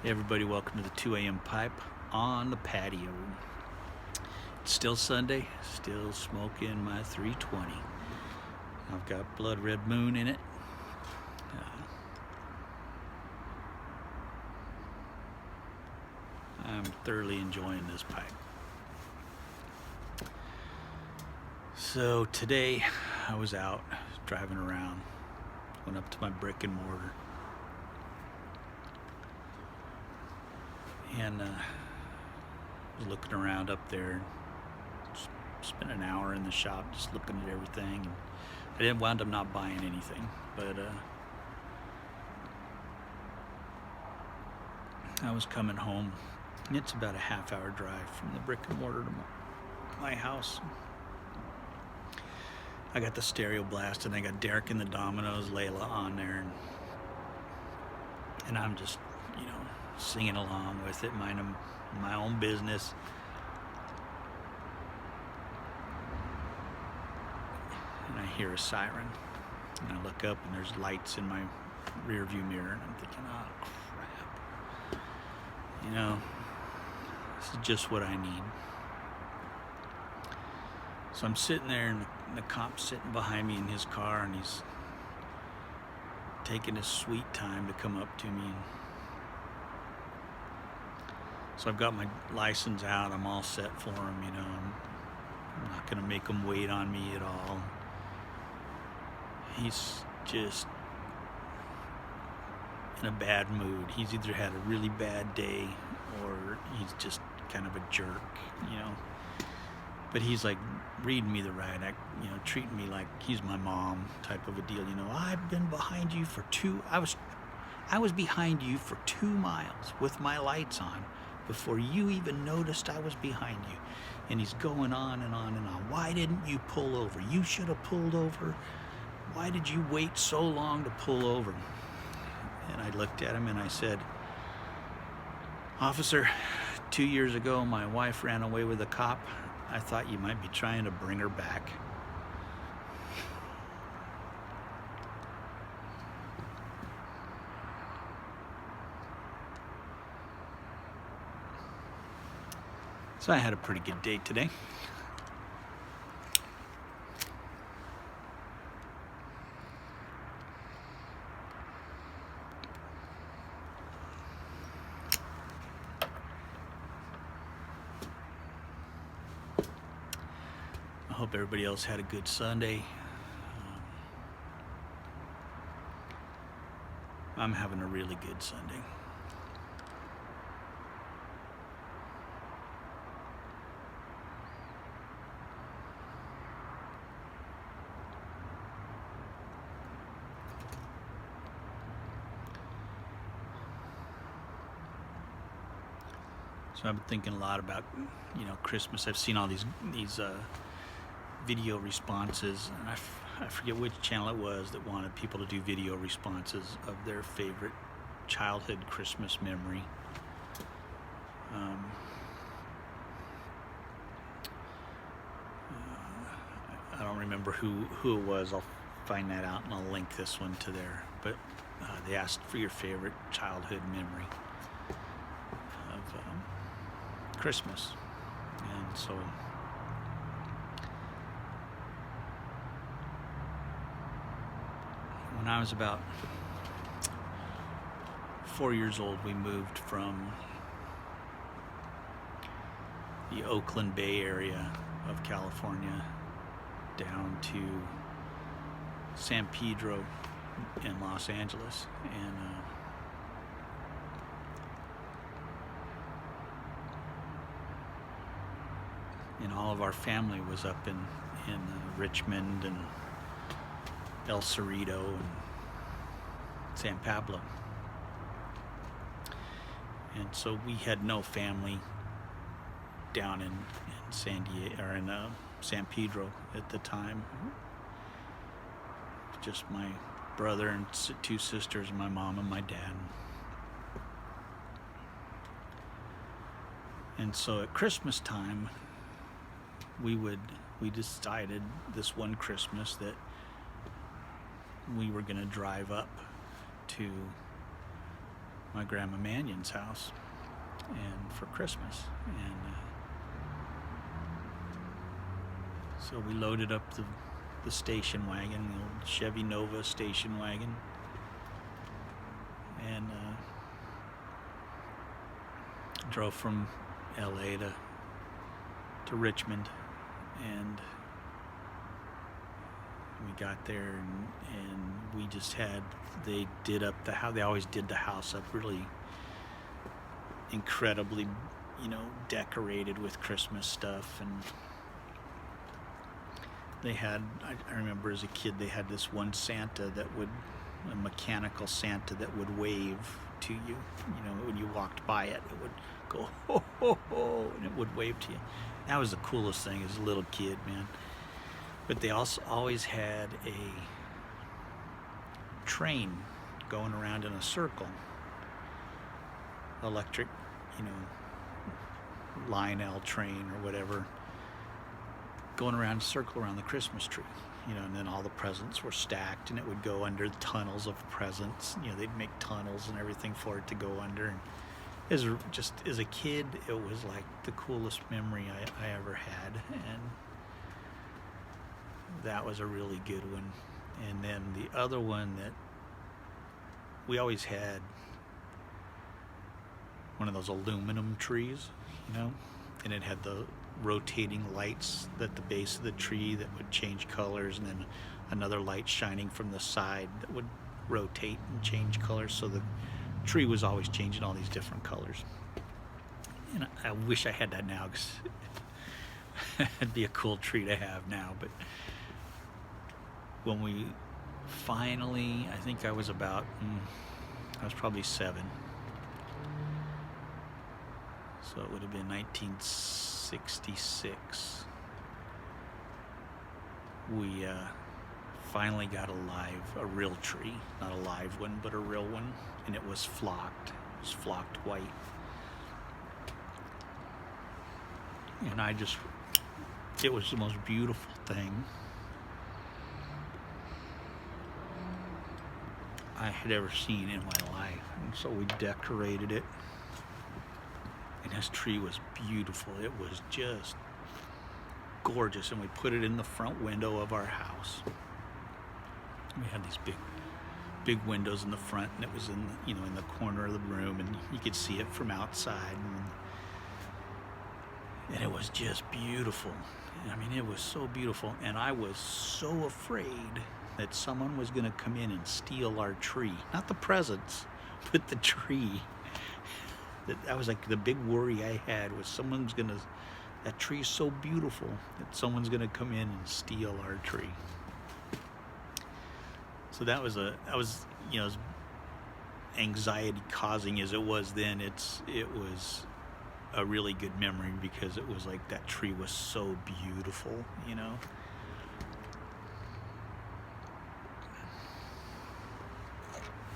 Hey everybody, welcome to the 2 a.m. pipe on the patio. It's still Sunday, still smoking my 320. I've got blood red moon in it. I'm thoroughly enjoying this pipe. So today I was out driving around, went up to my brick and mortar. And was looking around up there. Spent an hour in the shop just looking at everything. And I didn't wound up not buying anything, but I was coming home. And it's about a half-hour drive from the brick and mortar to my house. I got the stereo blasted. I got Derek and the Dominoes, Layla on there, and I'm just, singing along with it, minding my own business. And I hear a siren, and I look up, and there's lights in my rear view mirror, and I'm thinking, oh crap, this is just what I need. So I'm sitting there, and the cop's sitting behind me in his car, and he's taking his sweet time to come up to me. So I've got my license out. I'm all set for him, I'm not going to make him wait on me at all. He's just in a bad mood. He's either had a really bad day or he's just kind of a jerk, But he's like reading me the right act, treating me like he's my mom type of a deal. I've been behind you for I was behind you for 2 miles with my lights on before you even noticed I was behind you. And he's going on and on and on. Why didn't you pull over? You should have pulled over. Why did you wait so long to pull over? And I looked at him and I said, Officer, 2 years ago my wife ran away with a cop. I thought you might be trying to bring her back. So I had a pretty good day today. I hope everybody else had a good Sunday. I'm having a really good Sunday. So I've been thinking a lot about, Christmas. I've seen all these video responses, and I forget which channel it was that wanted people to do video responses of their favorite childhood Christmas memory. I don't remember who it was. I'll find that out and I'll link this one to there. But they asked for your favorite childhood memory of Christmas. And so when I was about 4 years old, we moved from the Oakland Bay area of California down to San Pedro in Los Angeles, and all of our family was up in Richmond and El Cerrito and San Pablo. And so we had no family down in San Diego or in San Pedro at the time. Just my brother and 2 sisters, my mom and my dad. And so at Christmas time, we decided this one Christmas that we were going to drive up to my grandma Mannion's house, and for Christmas, and so we loaded up the station wagon, the old Chevy Nova station wagon, and drove from LA to Richmond, and we got there, and we just had, they did up the house, they always did the house up really incredibly, decorated with Christmas stuff. And they had, I remember as a kid, they had this one Santa that would, a mechanical Santa that would wave to you, when you walked by it, it would go, ho, ho, ho, and it would wave to you. That was the coolest thing as a little kid, man. But they also always had a train going around in a circle, electric, Lionel train or whatever, going around a circle around the Christmas tree, and then all the presents were stacked, and it would go under the tunnels of presents. They'd make tunnels and everything for it to go under. And as a kid, it was like the coolest memory I ever had, and that was a really good one. And then the other one that we always had, one of those aluminum trees, and it had the rotating lights at the base of the tree that would change colors, and then another light shining from the side that would rotate and change colors, so the tree was always changing all these different colors. And I wish I had that now, because it'd be a cool tree to have now. But when we finally, I think I was probably 7, so it would have been 1966. We finally got a real tree, not a live one, but a real one, and it was flocked. It was flocked white, and it was the most beautiful thing I had ever seen in my life. And so we decorated it, and this tree was beautiful. It was just gorgeous, and we put it in the front window of our house. We had these big windows in the front, and it was in the corner of the room, and you could see it from outside, and it was just beautiful. I mean, it was so beautiful, and I was so afraid that someone was going to come in and steal our tree. Not the presents, but the tree. That was like the big worry I had, was that tree's so beautiful that someone's going to come in and steal our tree. So that was as anxiety causing as it was then, it was a really good memory, because it was like that tree was so beautiful,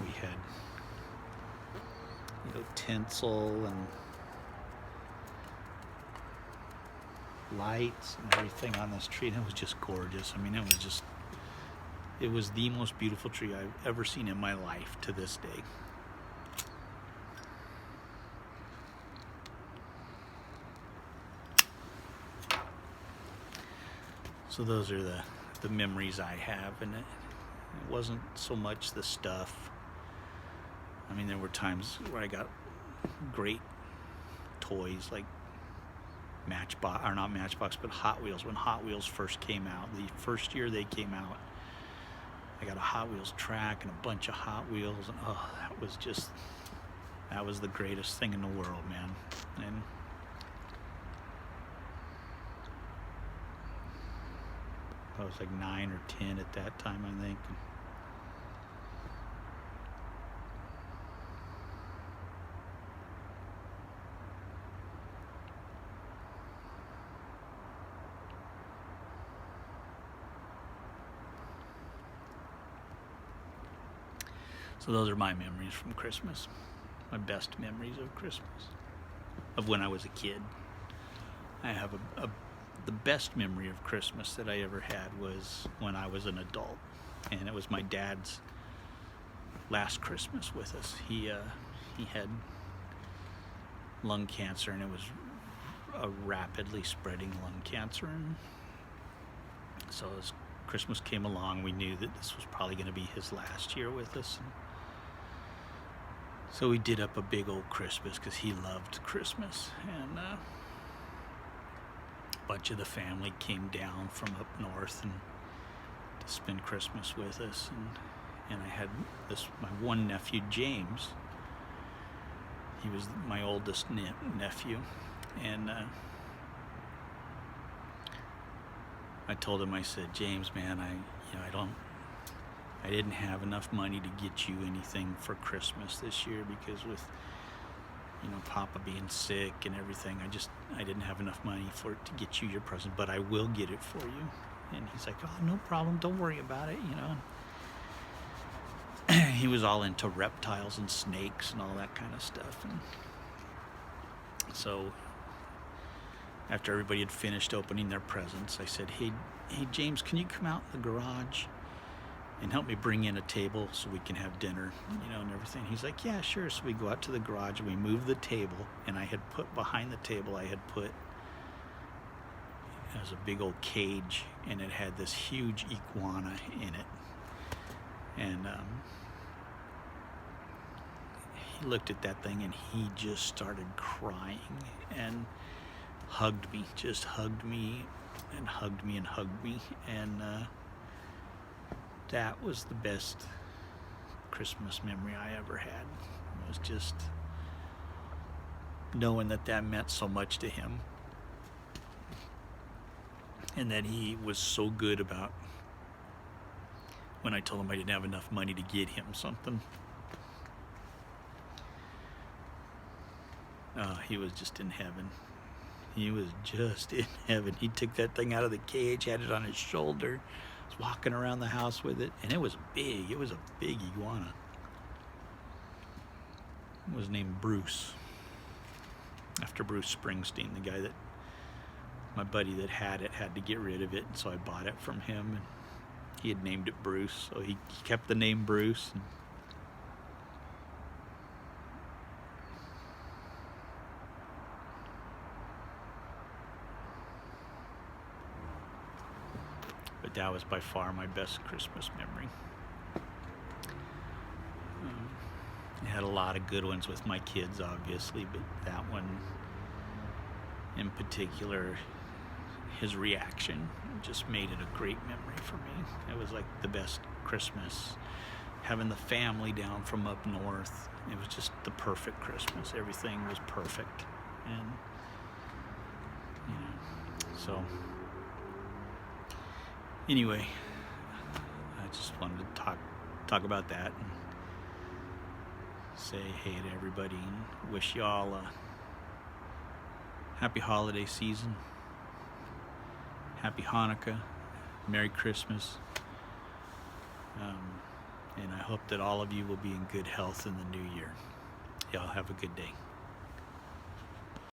We had tinsel and lights and everything on this tree, and it was just gorgeous. I mean, it was the most beautiful tree I've ever seen in my life to this day. So those are the memories I have, and it wasn't so much the stuff. I mean, there were times where I got great toys like not Matchbox, but Hot Wheels. When Hot Wheels first came out, the first year they came out, I got a Hot Wheels track and a bunch of Hot Wheels, and that was the greatest thing in the world, man. And I was like 9 or 10 at that time, I think. So those are my memories from Christmas. My best memories of Christmas, of when I was a kid. I have the best memory of Christmas that I ever had was when I was an adult, and it was my dad's last Christmas with us. He He had lung cancer, and it was a rapidly spreading lung cancer. And so as Christmas came along, we knew that this was probably going to be his last year with us. And so we did up a big old Christmas because he loved Christmas. And a bunch of the family came down from up north and to spend Christmas with us. And I had my one nephew, James. He was my oldest nephew. And I told him, I said, James, man, I didn't have enough money to get you anything for Christmas this year because with, Papa being sick and everything, I didn't have enough money to get you your present, but I will get it for you. And he's like, oh, no problem, don't worry about it, He was all into reptiles and snakes and all that kind of stuff. And so after everybody had finished opening their presents, I said, hey James, can you come out in the garage and help me bring in a table so we can have dinner, and everything. He's like, yeah, sure. So we go out to the garage and we move the table, and I had put behind the table, it was a big old cage, and it had this huge iguana in it. And he looked at that thing and he just started crying and hugged me and hugged me. And that was the best Christmas memory I ever had. It was just knowing that meant so much to him, and that he was so good about when I told him I didn't have enough money to get him something. He was just in heaven. He was just in heaven. He took that thing out of the cage, had it on his shoulder, was walking around the house with it, and it was big. It was a big iguana. It was named Bruce, after Bruce Springsteen, the guy that my buddy that had it had to get rid of it, and so I bought it from him, and he had named it Bruce, so he kept the name Bruce. But that was by far my best Christmas memory. I had a lot of good ones with my kids, obviously, but that one in particular, his reaction just made it a great memory for me. It was like the best Christmas. Having the family down from up north, it was just the perfect Christmas. Everything was perfect. And, so anyway, I just wanted to talk about that and say hey to everybody and wish y'all a happy holiday season, happy Hanukkah, Merry Christmas, and I hope that all of you will be in good health in the new year. Y'all have a good day.